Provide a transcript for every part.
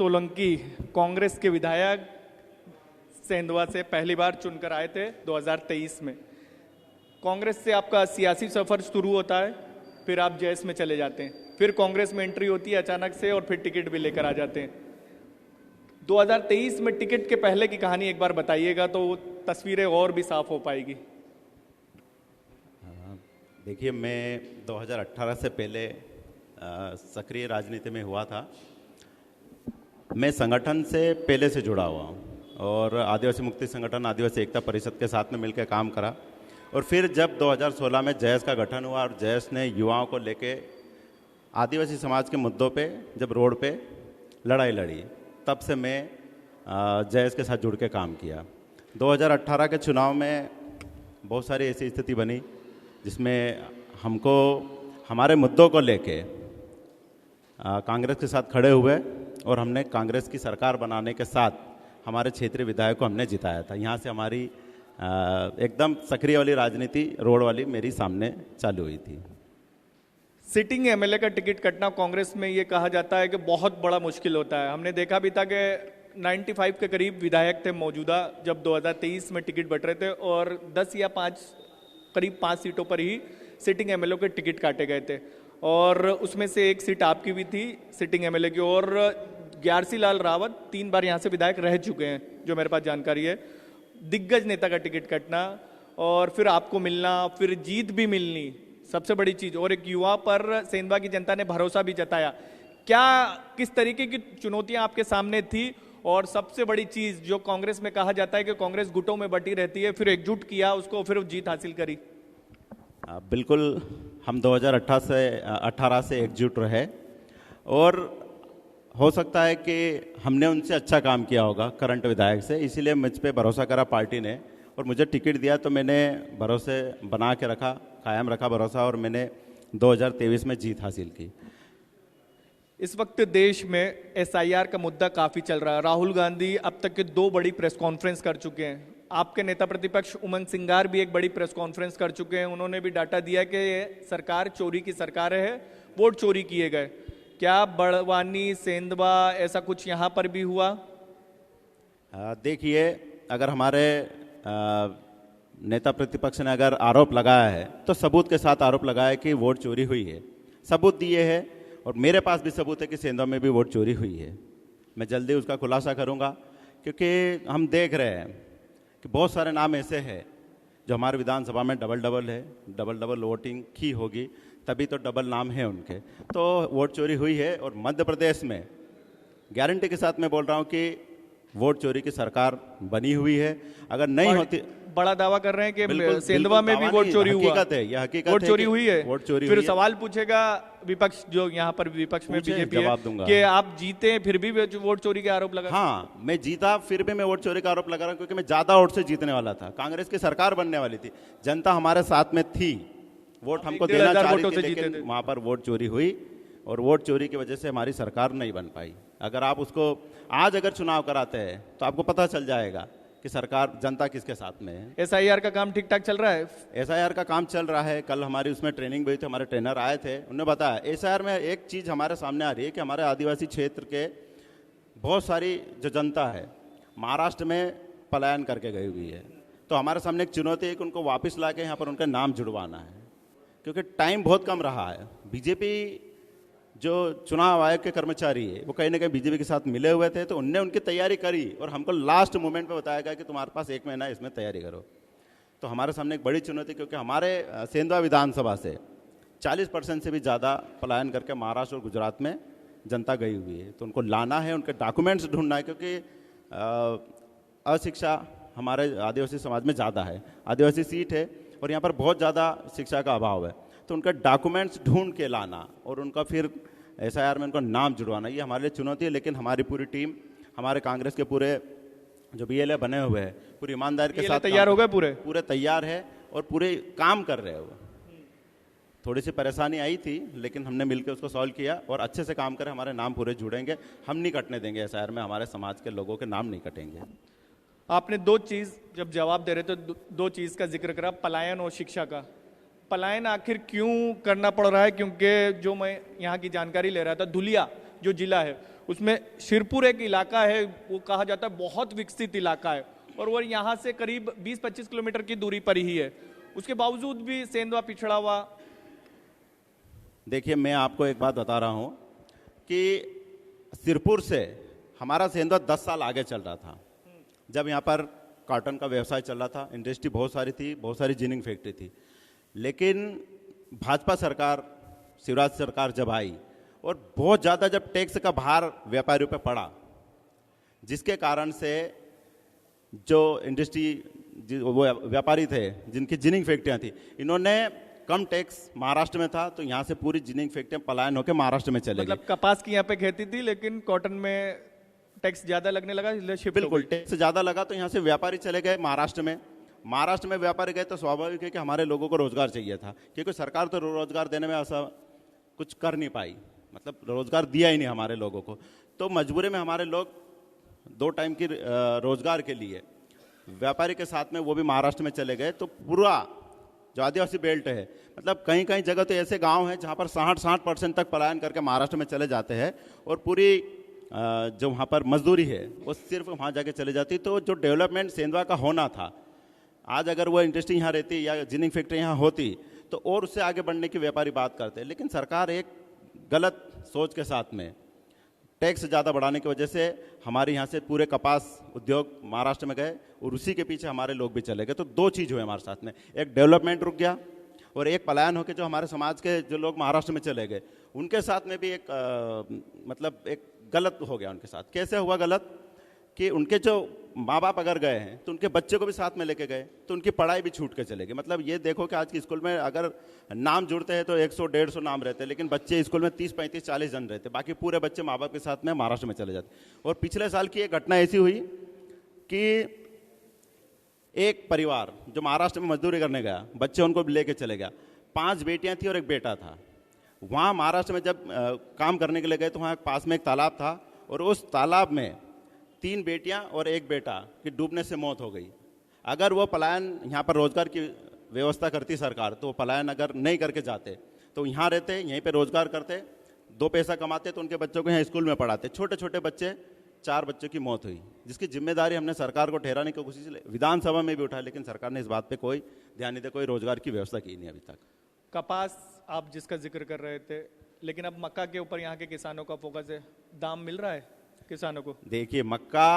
सोलंकी कांग्रेस के विधायक सेंधवा से पहली बार चुनकर आए थे 2023 में। कांग्रेस से आपका सियासी सफर शुरू होता है, फिर आप जैस में चले जाते हैं, फिर कांग्रेस में एंट्री होती है अचानक से और फिर टिकट भी लेकर आ जाते हैं। 2023 में टिकट के पहले की कहानी एक बार बताइएगा तो तस्वीरें और भी साफ हो पाएगी। देखिए, मैं 2018 से पहले सक्रिय राजनीति में हुआ था। मैं संगठन से पहले से जुड़ा हुआ हूँ और आदिवासी मुक्ति संगठन आदिवासी एकता परिषद के साथ में मिलकर काम करा। और फिर जब 2016 में जैस का गठन हुआ और जैस ने युवाओं को लेके आदिवासी समाज के मुद्दों पे जब रोड पे लड़ाई लड़ी, तब से मैं जैस के साथ जुड़ के काम किया। 2018 के चुनाव में बहुत सारी ऐसी स्थिति बनी जिसमें हमको हमारे मुद्दों को लेके कांग्रेस के साथ खड़े हुए और हमने कांग्रेस की सरकार बनाने के साथ हमारे क्षेत्रीय विधायक को हमने जिताया था। यहाँ से हमारी एकदम सक्रिय वाली राजनीति रोड वाली मेरी सामने चालू हुई थी। सिटिंग एमएलए का टिकट कटना कांग्रेस में ये कहा जाता है कि बहुत बड़ा मुश्किल होता है। हमने देखा भी था कि 95 के करीब विधायक थे मौजूदा जब 2023 में टिकट बट रहे थे और 10 या 5 करीब 5 सीटों पर ही सिटिंग एमएलए के टिकट काटे गए थे और उसमें से एक सीट आपकी भी थी सिटिंग एमएलए की। और ग्यारसी लाल रावत 3 बार यहाँ से विधायक रह चुके हैं, जो मेरे पास जानकारी है। दिग्गज नेता का टिकट कटना और फिर आपको मिलना, फिर जीत भी मिलनी, सबसे बड़ी चीज। और एक युवा पर सेंधवा की जनता ने भरोसा भी जताया। क्या किस तरीके की चुनौतियां आपके सामने थी? और सबसे बड़ी चीज जो कांग्रेस में कहा जाता है कि कांग्रेस गुटों में बटी रहती है, फिर एकजुट किया उसको, फिर जीत हासिल करी। बिल्कुल, हम 2018 से एकजुट रहे और हो सकता है कि हमने उनसे अच्छा काम किया होगा करंट विधायक से, इसीलिए मुझ पे भरोसा करा पार्टी ने और मुझे टिकट दिया। तो मैंने भरोसे बना के रखा, कायम रखा भरोसा और मैंने 2023 में जीत हासिल की। इस वक्त देश में एसआईआर का मुद्दा काफी चल रहा है। राहुल गांधी अब तक के 2 बड़ी प्रेस कॉन्फ्रेंस कर चुके हैं। आपके नेता प्रतिपक्ष उमंग सिंगार भी एक बड़ी प्रेस कॉन्फ्रेंस कर चुके हैं। उन्होंने भी डाटा दिया कि सरकार चोरी की सरकार है, वोट चोरी किए गए। क्या बड़वानी, सेंधवा ऐसा कुछ यहाँ पर भी हुआ? देखिए, अगर हमारे नेता प्रतिपक्ष ने अगर आरोप लगाया है तो सबूत के साथ आरोप लगाया कि वोट चोरी हुई है, सबूत दिए हैं और मेरे पास भी सबूत है कि सेंधवा में भी वोट चोरी हुई है। मैं जल्दी उसका खुलासा करूंगा क्योंकि हम देख रहे हैं कि बहुत सारे नाम ऐसे हैं जो हमारे विधानसभा में डबल वोटिंग की होगी, तभी तो डबल नाम है उनके। तो वोट चोरी हुई है और मध्य प्रदेश में गारंटी के साथ मैं बोल रहा हूं कि वोट चोरी की सरकार बनी हुई है। अगर नहीं होती, बड़ा दावा कर रहे हैं कि सेंधवा में भी वोट चोरी हुआ। हकीकत है, यह हकीकत वोट चोरी हुई है। वोट चोरी फिर हुई सवाल पूछेगा विपक्ष, जो यहाँ पर विपक्ष में बीजेपी है, जवाब दूंगा कि आप जीते फिर भी वोट चोरी के आरोप लगा। हाँ, मैं जीता फिर भी मैं वोट चोरी का आरोप लगा रहा हूं क्योंकि मैं ज्यादा वोट से जीतने वाला था। कांग्रेस की सरकार बनने वाली थी, जनता हमारे साथ में थी, वोट हमको देना चाह रही थी, लेकिन वहां पर वोट चोरी हुई और वोट चोरी की वजह से हमारी सरकार नहीं बन पाई। अगर आप उसको आज अगर चुनाव कराते हैं तो आपको पता चल जाएगा कि सरकार, जनता किसके साथ में है। एसआईआर का काम ठीक ठाक चल रहा है? एसआईआर का काम चल रहा है। कल हमारी उसमें ट्रेनिंग हुई थी, हमारे ट्रेनर आए थे, उन्होंने बताया एसआईआर में एक चीज हमारे सामने आ रही है कि हमारे आदिवासी क्षेत्र के बहुत सारी जो जनता है महाराष्ट्र में पलायन करके गई हुई है। तो हमारे सामने एक चुनौती है कि उनको वापस ला के यहाँ पर उनका नाम जुड़वाना है क्योंकि टाइम बहुत कम रहा है। बीजेपी जो चुनाव आयोग के कर्मचारी है वो कहीं ना कहीं बीजेपी के साथ मिले हुए थे, तो उनने उनकी तैयारी करी और हमको लास्ट मोमेंट पे बताया गया कि तुम्हारे पास 1 महीना इसमें तैयारी करो। तो हमारे सामने एक बड़ी चुनौती, क्योंकि हमारे सेंधवा विधानसभा से 40% से भी ज़्यादा पलायन करके महाराष्ट्र और गुजरात में जनता गई हुई है। तो उनको लाना है, उनके डॉक्यूमेंट्स ढूंढना है क्योंकि अशिक्षा हमारे आदिवासी समाज में ज़्यादा है, आदिवासी सीट है और यहाँ पर बहुत ज़्यादा शिक्षा का अभाव है। तो उनका डॉक्यूमेंट्स ढूंढ के लाना और उनका फिर एसआईआर में उनका नाम जुड़वाना, ये हमारे लिए चुनौती है। लेकिन हमारी पूरी टीम, हमारे कांग्रेस के पूरे जो बीएलए बने हुए हैं, पूरी ईमानदारी के साथ तैयार हो गए, पूरे तैयार है और पूरे काम कर रहे हो। थोड़ी सी परेशानी आई थी लेकिन हमने मिलकर उसको सॉल्व किया और अच्छे से काम करें, हमारे नाम पूरे जुड़ेंगे। हम नहीं कटने देंगे एसआईआर में, हमारे समाज के लोगों के नाम नहीं कटेंगे। आपने 2 चीज जब जवाब दे रहे थे, 2 चीज का जिक्र करा, पलायन और शिक्षा का। पलायन आखिर क्यों करना पड़ रहा है? क्योंकि जो मैं यहाँ की जानकारी ले रहा था, धुलिया जो जिला है उसमें शिरपुर एक इलाका है, वो कहा जाता है बहुत विकसित इलाका है, और वो यहाँ से करीब 20-25 किलोमीटर की दूरी पर ही है। उसके बावजूद भी सेंधवा पिछड़ा हुआ। देखिए, मैं आपको एक बात बता रहा हूँ कि सिरपुर से हमारा सेंधवा 10 साल आगे चल रहा था, जब यहाँ पर कॉटन का व्यवसाय चल रहा था, इंडस्ट्री बहुत सारी थी, बहुत सारी जिनिंग फैक्ट्री थी। लेकिन भाजपा सरकार, शिवराज सरकार जब आई और बहुत ज़्यादा जब टैक्स का भार व्यापारियों पे पड़ा, जिसके कारण से जो इंडस्ट्री वो व्यापारी थे जिनकी जिनिंग फैक्ट्रियाँ थी, इन्होंने कम टैक्स महाराष्ट्र में था तो यहाँ से पूरी जिनिंग फैक्ट्रियाँ पलायन होकर महाराष्ट्र में चले गई। मतलब कपास की यहाँ पे खेती थी, लेकिन कॉटन में टैक्स ज्यादा लगने लगा, इसलिए शिफ्ट हो बिल्कुल गई। टैक्स ज़्यादा लगा तो यहाँ से व्यापारी चले गए महाराष्ट्र में। महाराष्ट्र में व्यापारी गए तो स्वाभाविक है कि हमारे लोगों को रोजगार चाहिए था, क्योंकि सरकार तो रोजगार देने में ऐसा कुछ कर नहीं पाई, मतलब रोजगार दिया ही नहीं हमारे लोगों को। तो मजबूरी में हमारे लोग 2 टाइम की रोजगार के लिए व्यापारी के साथ में वो भी महाराष्ट्र में चले गए। तो पूरा जो आदिवासी बेल्ट है, मतलब कहीं कहीं जगह तो ऐसे गांव हैं जहां पर 60% तक पलायन करके महाराष्ट्र में चले जाते हैं, और पूरी जो वहाँ पर मजदूरी है वो सिर्फ वहाँ जाके चले जाती। तो जो डेवलपमेंट सेंधवा का होना था, आज अगर वो इंडस्ट्री यहाँ रहती या जिनिंग फैक्ट्री यहाँ होती तो और उससे आगे बढ़ने की व्यापारी बात करते हैं। लेकिन सरकार एक गलत सोच के साथ में टैक्स ज़्यादा बढ़ाने की वजह से हमारे यहाँ से पूरे कपास उद्योग महाराष्ट्र में गए, और उसी के पीछे हमारे लोग भी चले गए। तो 2 चीज़ हुए हमारे साथ में, एक डेवलपमेंट रुक गया और एक पलायन होकर जो हमारे समाज के जो लोग महाराष्ट्र में चले गए उनके साथ में भी एक मतलब एक गलत हो गया उनके साथ। कैसे हुआ गलत कि उनके जो माँ बाप अगर गए हैं तो उनके बच्चे को भी साथ में लेके गए, तो उनकी पढ़ाई भी छूट के चले गई। मतलब ये देखो कि आज की स्कूल में अगर नाम जुड़ते हैं तो 100-150 नाम रहते हैं, लेकिन बच्चे स्कूल में 30-35-40 जन रहते, बाकी पूरे बच्चे माँ बाप के साथ में महाराष्ट्र में चले जाते। और पिछले साल की एक घटना ऐसी हुई कि एक परिवार जो महाराष्ट्र में मजदूरी करने गया, बच्चे उनको लेके चले गया, 5 बेटियां थी और एक बेटा था। वहाँ महाराष्ट्र में जब काम करने के लिए गए तो वहाँ पास में एक तालाब था, और उस तालाब में 3 बेटियां और एक बेटा की डूबने से मौत हो गई। अगर वो पलायन यहाँ पर रोजगार की व्यवस्था करती सरकार, तो वो पलायन अगर नहीं करके जाते तो यहाँ रहते, यहीं पे रोजगार करते, 2 पैसा कमाते, तो उनके बच्चों को यहाँ स्कूल में पढ़ाते। छोटे छोटे बच्चे, 4 बच्चों की मौत हुई, जिसकी जिम्मेदारी हमने सरकार को ठहराने की कोशिश विधानसभा में भी उठाई, लेकिन सरकार ने इस बात पर कोई ध्यान नहीं दिया, कोई रोजगार की व्यवस्था की नहीं अभी तक। कपास आप जिसका जिक्र कर रहे थे, लेकिन अब मक्का के ऊपर यहाँ के किसानों का फोकस है, दाम मिल रहा है किसानों को? देखिए, मक्का,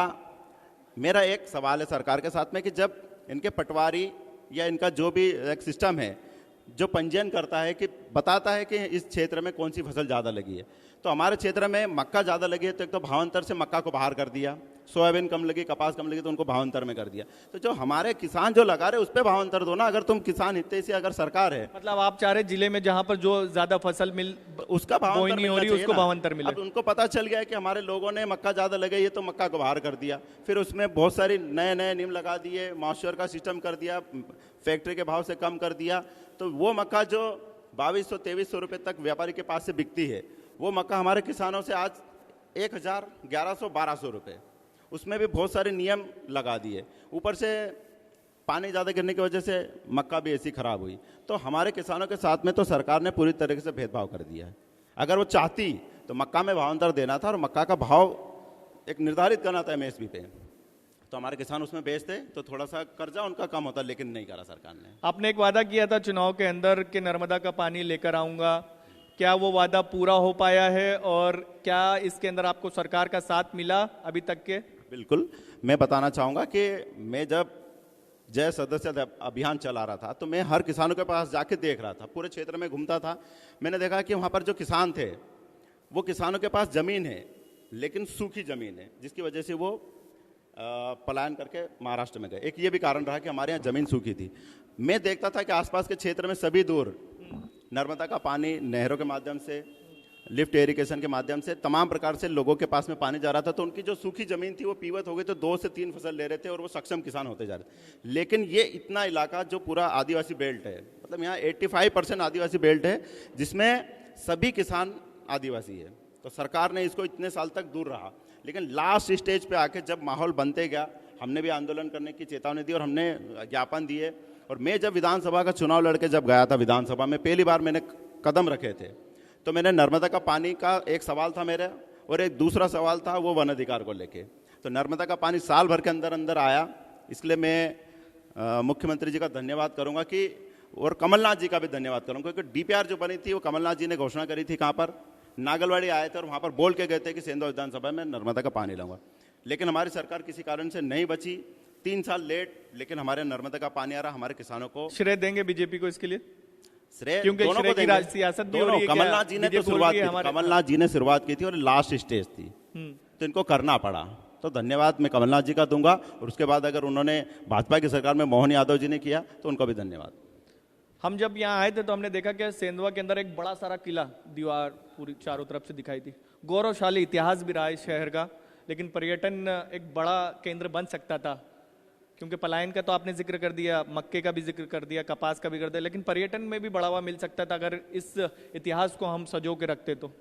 मेरा एक सवाल है सरकार के साथ में कि जब इनके पटवारी या इनका जो भी एक सिस्टम है जो पंजीयन करता है कि बताता है कि इस क्षेत्र में कौन सी फसल ज़्यादा लगी है, तो हमारे क्षेत्र में मक्का ज़्यादा लगी है तो एक तो भावांतर से मक्का को बाहर कर दिया, सोयाबीन कम लगी, कपास कम लगी तो उनको भावांतर में कर दिया। तो जो हमारे किसान जो लगा रहे उस पर भावांतर दो ना, अगर तुम किसान हित से अगर सरकार है, मतलब आप चाह रहे जिले में जहां पर जो ज्यादा फसल मिल उसका भावांतर नहीं हो रही, उसको भावांतर मिले। अब उनको पता चल गया कि हमारे लोगों ने मक्का ज़्यादा लगाई है तो मक्का को बाहर कर दिया, फिर उसमें बहुत सारी नए नए नियम लगा दिए, मॉइस्चर का सिस्टम कर दिया, फैक्ट्री के भाव से कम कर दिया। तो वो मक्का जो 2200-2300 रुपये तक व्यापारी के पास से बिकती है, वो मक्का हमारे किसानों से आज 1000, 1100, 1200 रुपये, उसमें भी बहुत सारे नियम लगा दिए। ऊपर से पानी ज़्यादा गिरने की वजह से मक्का भी ऐसी खराब हुई। तो हमारे किसानों के साथ में तो सरकार ने पूरी तरीके से भेदभाव कर दिया है। अगर वो चाहती तो मक्का में भावांतर देना था और मक्का का भाव एक निर्धारित करना था MSP पे, तो हमारे किसान उसमें बेचते तो थोड़ा सा कर्जा उनका कम होता, लेकिन नहीं करा सरकार ने। आपने एक वादा किया था चुनाव के अंदर कि नर्मदा का पानी लेकर आऊंगा, क्या वो वादा पूरा हो पाया है और क्या इसके अंदर आपको सरकार का साथ मिला अभी तक के? बिल्कुल, मैं बताना चाहूँगा कि मैं जब जय सदस्य अभियान चला रहा था तो मैं हर किसानों के पास जाके देख रहा था, पूरे क्षेत्र में घूमता था। मैंने देखा कि वहाँ पर जो किसान थे वो किसानों के पास ज़मीन है लेकिन सूखी ज़मीन है, जिसकी वजह से वो पलायन करके महाराष्ट्र में गए। एक ये भी कारण रहा कि हमारे यहाँ ज़मीन सूखी थी। मैं देखता था कि आसपास के क्षेत्र में सभी दूर नर्मदा का पानी नहरों के माध्यम से, लिफ्ट इरिगेशन के माध्यम से तमाम प्रकार से लोगों के पास में पानी जा रहा था। तो उनकी जो सूखी ज़मीन थी वो पीवत हो गई, तो 2 से 3 फसल ले रहे थे और वो सक्षम किसान होते जा रहे। लेकिन ये इतना इलाका जो पूरा आदिवासी बेल्ट है, मतलब यहाँ 85% आदिवासी बेल्ट है जिसमें सभी किसान आदिवासी है, तो सरकार ने इसको इतने साल तक दूर रहा। लेकिन लास्ट स्टेज पे आके जब माहौल बनते गया, हमने भी आंदोलन करने की चेतावनी दी और हमने ज्ञापन दिए। और मैं जब विधानसभा का चुनाव लड़के जब गया था विधानसभा में, पहली बार मैंने कदम रखे थे, तो मैंने नर्मदा का पानी का एक सवाल था मेरा, और एक दूसरा सवाल था वो वन अधिकार को लेके। तो नर्मदा का पानी साल भर के अंदर अंदर आया, इसलिए मैं मुख्यमंत्री जी का धन्यवाद करूंगा कि, और कमलनाथ जी का भी धन्यवाद करूंगा, क्योंकि डीपीआर जो बनी थी वो कमलनाथ जी ने घोषणा करी थी, कहाँ पर, नागलवाड़ी आए थे और वहाँ पर बोल के गए थे कि सेंधवा विधानसभा में नर्मदा का पानी लाऊंगा। लेकिन हमारी सरकार किसी कारण से नहीं बची, 3 साल लेट, लेकिन हमारे नर्मदा का पानी आ रहा। हमारे किसानों को श्रेय देंगे बीजेपी को इसके लिए, श्रेय क्योंकि दोनों श्रेय को की देंगे। सियासत भी हो रही है। कमलनाथ जी ने तो शुरुआत की, कमलनाथ जी ने शुरुआत की थी और लास्ट स्टेज थी, तो इनको करना पड़ा। तो धन्यवाद मैं कमलनाथ जी का दूंगा, और उसके बाद अगर उन्होंने भाजपा की सरकार में मोहन यादव जी ने किया तो उनका भी धन्यवाद। हम जब यहाँ आए थे तो हमने देखा कि सेंधवा के अंदर एक बड़ा सारा किला, दीवार पूरी चारों तरफ से दिखाई थी। गौरवशाली इतिहास भी रहा है इस शहर का, लेकिन पर्यटन एक बड़ा केंद्र बन सकता था, क्योंकि पलायन का तो आपने जिक्र कर दिया, मक्के का भी जिक्र कर दिया, कपास का भी कर दिया, लेकिन पर्यटन में भी बढ़ावा मिल सकता था अगर इस इतिहास को हम सजो के रखते तो।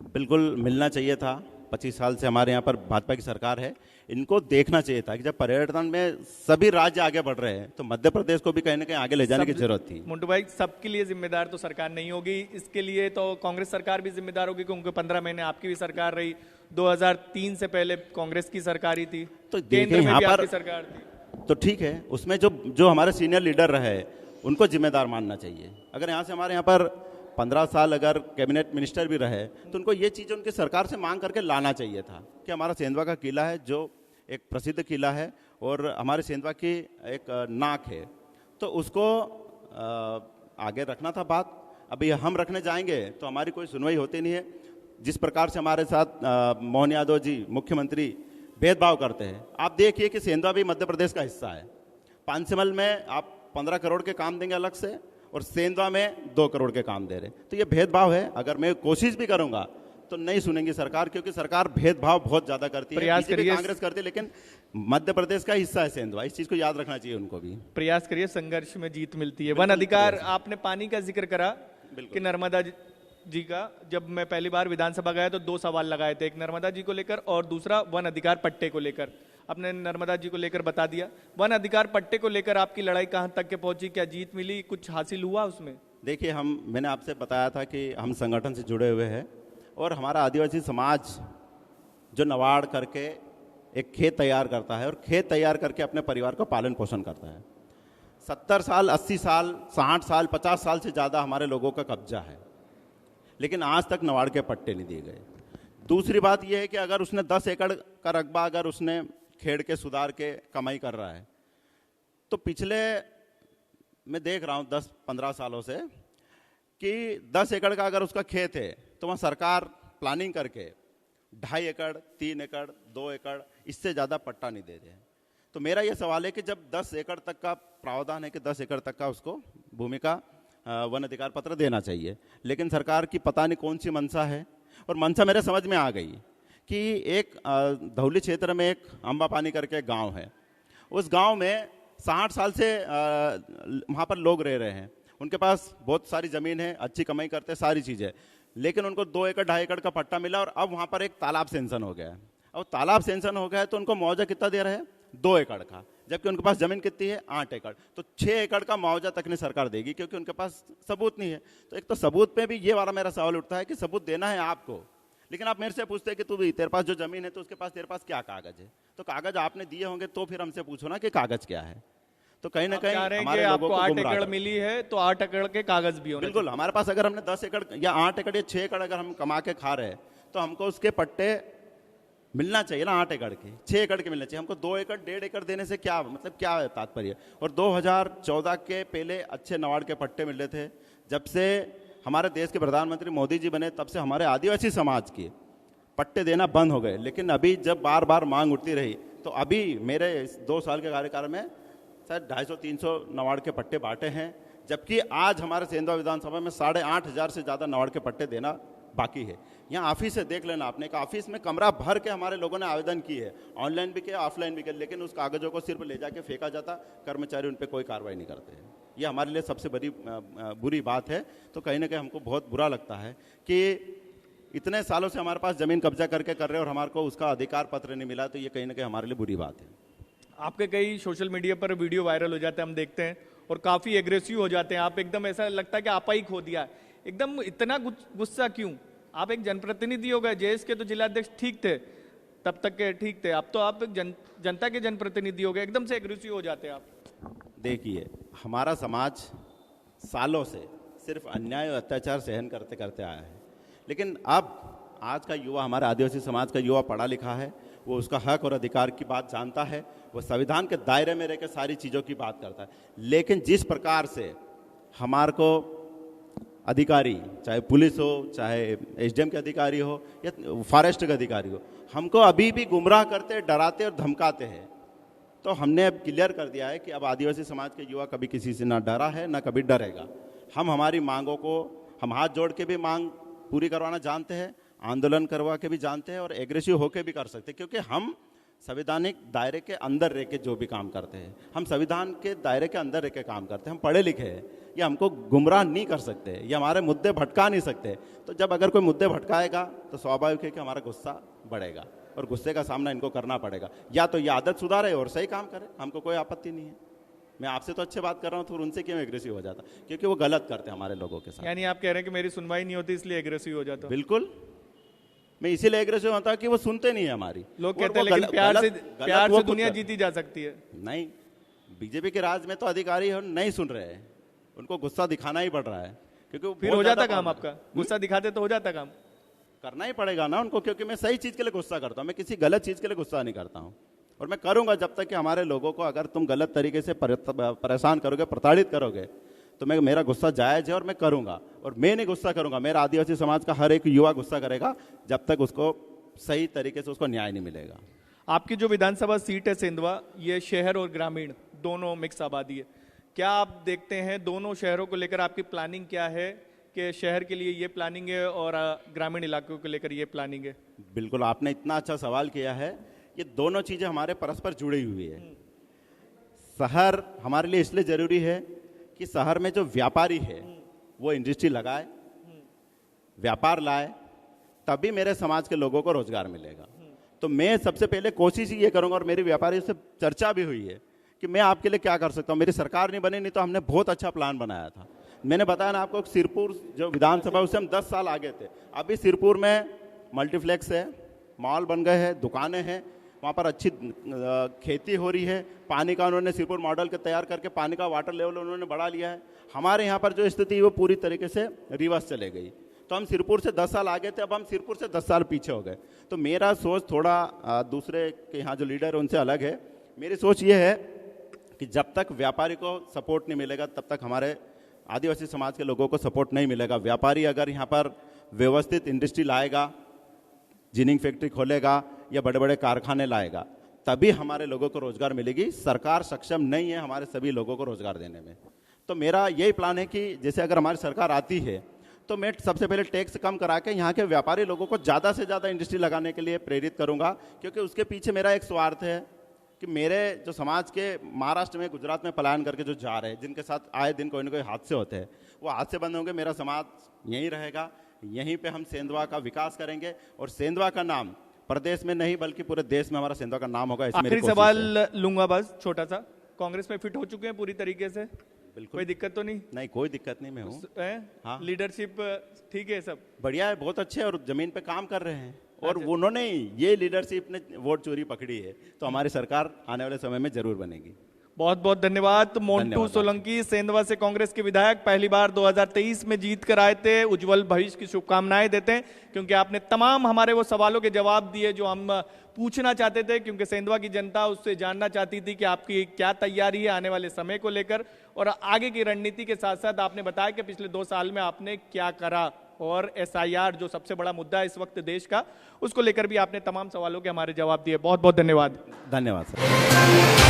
बिल्कुल मिलना चाहिए था। 25 साल से हमारे यहाँ पर भाजपा की सरकार है, इनको देखना चाहिए था कि जब पर्यटन में सभी राज्य आगे बढ़ रहे हैं तो मध्य प्रदेश को भी कहीं ना कहीं आगे ले जाने की जरूरत थी। मुंटू भाई, सबके लिए जिम्मेदार तो सरकार नहीं होगी, इसके लिए तो कांग्रेस सरकार भी जिम्मेदार होगी, क्योंकि 15 महीने आपकी भी सरकार रही, 2003 से पहले कांग्रेस की सरकार ही थी, तो केंद्र में यहाँ भी पर आपकी सरकार थी। तो ठीक है, उसमें जो हमारे सीनियर लीडर रहे उनको जिम्मेदार मानना चाहिए। अगर यहाँ से हमारे यहाँ पर 15 साल अगर कैबिनेट मिनिस्टर भी रहे तो उनको ये चीज़ उनकी सरकार से मांग करके लाना चाहिए था कि हमारा सेंधवा का किला है, जो एक प्रसिद्ध किला है और हमारे सेंधवा की एक नाक है, तो उसको आगे रखना था बात। अभी हम रखने जाएंगे तो हमारी कोई सुनवाई होती नहीं है। जिस प्रकार से हमारे साथ मोहन यादव जी मुख्यमंत्री भेदभाव करते हैं, आप देखिए कि सेंधवा भी मध्य प्रदेश का हिस्सा है। पांचमल में आप 15 करोड़ के काम देंगे अलग से, और सेंधवा में 2 करोड़ के काम दे रहे, तो ये भेदभाव है। अगर मैं कोशिश भी करूंगा तो नहीं सुनेंगी सरकार, क्योंकि सरकार भेदभाव बहुत ज्यादा करती है। प्रयास करिए, कांग्रेस करती है, लेकिन मध्य प्रदेश का हिस्सा है सेंधवा, इस चीज को याद रखना चाहिए उनको भी। प्रयास करिए, संघर्ष में जीत मिलती है। वन अधिकार, आपने पानी का जिक्र करा कि नर्मदा जी का, जब मैं पहली बार विधानसभा गया तो 2 सवाल लगाए थे, एक नर्मदा जी को लेकर और दूसरा वन अधिकार पट्टे को लेकर। आपने नर्मदा जी को लेकर बता दिया, वन अधिकार पट्टे को लेकर आपकी लड़ाई कहां तक के पहुंची, क्या जीत मिली, कुछ हासिल हुआ उसमें? देखिए, मैंने आपसे बताया था कि हम संगठन से जुड़े हुए हैं, और हमारा आदिवासी समाज जो नवाड़ करके एक खेत तैयार करता है और खेत तैयार करके अपने परिवार का पालन पोषण करता है। 70 साल, 80 साल, 60 साल, 50 साल से ज़्यादा हमारे लोगों का कब्जा है, लेकिन आज तक नवाड़ के पट्टे नहीं दिए गए। दूसरी बात यह है कि अगर उसने 10 एकड़ का रकबा अगर उसने खेड़ के सुधार के कमाई कर रहा है, तो पिछले मैं देख रहा हूँ 10-15 सालों से कि 10 एकड़ का अगर उसका खेत है तो वहाँ सरकार प्लानिंग करके 2.5 एकड़, 3 एकड़, 2 एकड़, इससे ज़्यादा पट्टा नहीं दे रहे हैं। तो मेरा ये सवाल है कि जब 10 एकड़ तक का प्रावधान है कि 10 एकड़ तक का उसको भूमि का वन अधिकार पत्र देना चाहिए, लेकिन सरकार की पता नहीं कौन सी मंशा है। और मंशा मेरे समझ में आ गई कि एक धौली क्षेत्र में एक अम्बा पानी करके गांव है, उस गांव में 60 साल से वहाँ पर लोग रह रहे हैं, उनके पास बहुत सारी ज़मीन है, अच्छी कमाई करते हैं, सारी चीज़ें, लेकिन उनको 2 एकड़ 2.5 एकड़ का पट्टा मिला, और अब वहाँ पर एक तालाब सेंशन हो गया है। अब तालाब सेंशन हो गया है तो उनको मुआवजा कितना दे रहे हैं? 2 एकड़ का, जबकि उनके पास ज़मीन कितनी है? 8 एकड़। तो 6 एकड़ का मुआवजा तक नहीं सरकार देगी, क्योंकि उनके पास सबूत नहीं है। तो एक तो सबूत पे भी ये वाला मेरा सवाल उठता है कि सबूत देना है आपको, लेकिन आप मेरे से पूछते हैं कि तेरे पास जो ज़मीन है तो उसके पास तेरे पास क्या कागज़ है? तो कागज़ आपने दिए होंगे तो फिर हमसे पूछो ना कि कागज़ क्या है। तो कहीं ना कहीं हमारे लोगों को 8 एकड़ मिली है तो 8 एकड़ के कागज भी होने। बिल्कुल, हमारे पास अगर हमने 10 एकड़ या 8 एकड़ या 6 एकड़ अगर हम कमा के खा रहे हैं तो हमको उसके पट्टे मिलना चाहिए ना, 8 एकड़ के, 6 एकड़ के मिलना चाहिए। हमको 2 एकड़ 1.5 एकड़ देने से क्या मतलब, क्या तात्पर्य? और 2014 के पहले अच्छे नवाड़ के पट्टे मिल रहे थे। जब से हमारे देश के प्रधानमंत्री मोदी जी बने तब से हमारे आदिवासी समाज के पट्टे देना बंद हो गए, लेकिन अभी जब बार बार मांग उठती रही तो अभी मेरे 2 साल के कार्यकाल में शायद 250-300 नवाड़ के पट्टे बांटे हैं, जबकि आज हमारे सेंधवा विधानसभा में 8,500 से ज़्यादा नवाड़ के पट्टे देना बाकी है। यहाँ ऑफिस से देख लेना आपने, ऑफिस में कमरा भर के हमारे लोगों ने आवेदन किए है, ऑनलाइन भी किया, ऑफलाइन भी किया, लेकिन उस कागजों को सिर्फ ले जाके फेंका जाता, कर्मचारी उन पर कोई कार्रवाई नहीं करते हैं। ये हमारे लिए सबसे बड़ी बुरी बात है। तो कहीं ना कहीं हमको बहुत बुरा लगता है कि इतने सालों से हमारे पास ज़मीन कब्जा करके कर रहे हैं और हमारे को उसका अधिकार पत्र नहीं मिला, तो ये कहीं ना कहीं हमारे लिए बुरी बात है। आपके कई सोशल मीडिया पर वीडियो वायरल हो जाते हैं, हम देखते हैं, और काफ़ी एग्रेसिव हो जाते हैं आप, एकदम ऐसा लगता है कि आपा ही खो दिया, एकदम इतना गुस्सा क्यों? आप एक जनप्रतिनिधि हो गए, जेएस के तो जिलाध्यक्ष ठीक थे, तब तक के ठीक थे, अब तो आप एक जनता के जनप्रतिनिधि हो गए, एकदम से एग्रेसिव हो जाते हैं आप। देखिए, हमारा समाज सालों से सिर्फ अन्याय और अत्याचार सहन करते करते आया है, लेकिन अब आज का युवा, हमारे आदिवासी समाज का युवा पढ़ा लिखा है, वो उसका हक और अधिकार की बात जानता है, वो संविधान के दायरे में रहकर सारी चीज़ों की बात करता है। लेकिन जिस प्रकार से हमारे को अधिकारी, चाहे पुलिस हो, चाहे एसडीएम के अधिकारी हो या फॉरेस्ट के अधिकारी हो, हमको अभी भी गुमराह करते, डराते और धमकाते हैं। तो हमने अब क्लियर कर दिया है कि अब आदिवासी समाज के युवा कभी किसी से ना डरा है ना कभी डरेगा। हम हमारी मांगों को हम हाथ जोड़ के भी मांग पूरी करवाना जानते हैं, आंदोलन करवा के भी जानते हैं और एग्रेसिव होके भी कर सकते हैं, क्योंकि हम संवैधानिक दायरे के अंदर रह के जो भी काम करते हैं, हम संविधान के दायरे के अंदर रह के काम करते हैं, हम पढ़े लिखे हैं, ये हमको गुमराह नहीं कर सकते, ये हमारे मुद्दे भटका नहीं सकते। तो जब अगर कोई मुद्दे भटकाएगा तो स्वाभाविक है कि हमारा गुस्सा बढ़ेगा और गुस्से का सामना इनको करना पड़ेगा। या तो ये आदत सुधारे और सही काम करे, हमको कोई आपत्ति नहीं है। मैं आपसे तो अच्छे बात कर रहा हूँ, तो उनसे क्यों एग्रेसिव हो जाता, क्योंकि वो गलत करते हैं हमारे लोगों के साथ। यानी आप कह रहे हैं कि मेरी सुनवाई नहीं होती इसलिए एग्रेसिव हो जाता हूं। बिल्कुल, मैं इसीलिए एग्रेसिव होता कि वो सुनते नहीं है हमारी। लोग कहते हैं लेकिन प्यार से दुनिया जीती जा सकती है। नहीं, बीजेपी के राज में तो अधिकारी नहीं सुन रहे हैं, उनको गुस्सा दिखाना ही पड़ रहा है, क्योंकि फिर हो जाता काम आपका, गुस्सा दिखाते तो हो जाता काम। करना ही पड़ेगा ना उनको, क्योंकि मैं सही चीज के लिए गुस्सा करता हूँ, मैं किसी गलत चीज के लिए गुस्सा नहीं करता हूँ। और मैं करूंगा जब तक कि हमारे लोगों को अगर तुम गलत तरीके से परेशान करोगे, प्रताड़ित करोगे, तो मेरा गुस्सा जायज है और मैं करूंगा। और मैं नहीं गुस्सा करूंगा, मेरा आदिवासी समाज का हर एक युवा गुस्सा करेगा जब तक उसको सही तरीके से उसको न्याय नहीं मिलेगा। आपकी जो विधानसभा सीट है सेंधवा, ये शहर और ग्रामीण दोनों मिक्स आबादी है, क्या आप देखते हैं दोनों शहरों को लेकर आपकी प्लानिंग क्या है कि शहर के लिए ये प्लानिंग है और ग्रामीण इलाकों को लेकर ये प्लानिंग है? बिल्कुल, आपने इतना अच्छा सवाल किया है। ये दोनों चीजें हमारे परस्पर जुड़ी हुई है। शहर हमारे लिए इसलिए जरूरी है कि शहर में जो व्यापारी है वो इंडस्ट्री लगाए, व्यापार लाए, तभी मेरे समाज के लोगों को रोजगार मिलेगा। तो मैं सबसे पहले कोशिश ये करूंगा, और मेरी व्यापारियों से चर्चा भी हुई है कि मैं आपके लिए क्या कर सकता हूँ। मेरी सरकार नहीं बनी, नहीं तो हमने बहुत अच्छा प्लान बनाया था। मैंने बताया ना आपको, सिरपुर जो विधानसभा उससे हम 10 साल आगे थे। अभी सिरपुर में मल्टीप्लेक्स है, मॉल बन गए हैं, दुकानें हैं, वहाँ पर अच्छी खेती हो रही है। पानी का उन्होंने सिरपुर मॉडल के तैयार करके पानी का वाटर लेवल उन्होंने बढ़ा लिया है। हमारे यहाँ पर जो स्थिति वो पूरी तरीके से रिवर्स चले गई। तो हम सिरपुर से 10 साल आगे थे, अब हम सिरपुर से 10 साल पीछे हो गए। तो मेरा सोच थोड़ा दूसरे के यहाँ जो लीडर है उनसे अलग है। मेरी सोच ये है कि जब तक व्यापारी को सपोर्ट नहीं मिलेगा तब तक हमारे आदिवासी समाज के लोगों को सपोर्ट नहीं मिलेगा। व्यापारी अगर यहाँ पर व्यवस्थित इंडस्ट्री लाएगा, जिनिंग फैक्ट्री खोलेगा या बड़े बड़े कारखाने लाएगा, तभी हमारे लोगों को रोजगार मिलेगी। सरकार सक्षम नहीं है हमारे सभी लोगों को रोजगार देने में। तो मेरा यही प्लान है कि जैसे अगर हमारी सरकार आती है तो मैं सबसे पहले टैक्स कम करा के यहाँ के व्यापारी लोगों को ज़्यादा से ज़्यादा इंडस्ट्री लगाने के लिए प्रेरित करूँगा, क्योंकि उसके पीछे मेरा एक स्वार्थ है कि मेरे जो समाज के महाराष्ट्र में, गुजरात में पलायन करके जो जा रहे हैं, जिनके साथ आए दिन कोई ना कोई हादसे होते हैं, वो हादसे बंद होंगे, मेरा समाज यहीं रहेगा, यहीं पे हम सेंधवा का विकास करेंगे और सेंधवा का नाम प्रदेश में नहीं बल्कि पूरे देश में हमारा सेंधवा का नाम होगा। आखिरी सवाल लूंगा बस छोटा सा, कांग्रेस में फिट हो चुके हैं पूरी तरीके से? बिल्कुल, कोई दिक्कत तो नहीं? नहीं, कोई दिक्कत नहीं, मैं हूँ। हाँ, लीडरशिप ठीक है, सब बढ़िया है, बहुत अच्छे और जमीन पे काम कर रहे हैं। और उन्होंने ये लीडरशिप ने वोट चोरी पकड़ी है, तो हमारी सरकार आने वाले समय में जरूर बनेगी। बहुत बहुत धन्यवाद। मोंटू सोलंकी, सेंधवा से कांग्रेस के विधायक, पहली बार 2023 में जीत कर आए थे। उज्जवल भविष्य की शुभकामनाएं देते हैं, क्योंकि आपने तमाम हमारे वो सवालों के जवाब दिए जो हम पूछना चाहते थे, क्योंकि सेंधवा की जनता उससे जानना चाहती थी कि आपकी क्या तैयारी है आने वाले समय को लेकर और आगे की रणनीति के साथ साथ आपने बताया कि पिछले 2 साल में आपने क्या करा और SIR जो सबसे बड़ा मुद्दा है इस वक्त देश का, उसको लेकर भी आपने तमाम सवालों के हमारे जवाब दिए। बहुत बहुत धन्यवाद। धन्यवाद सर।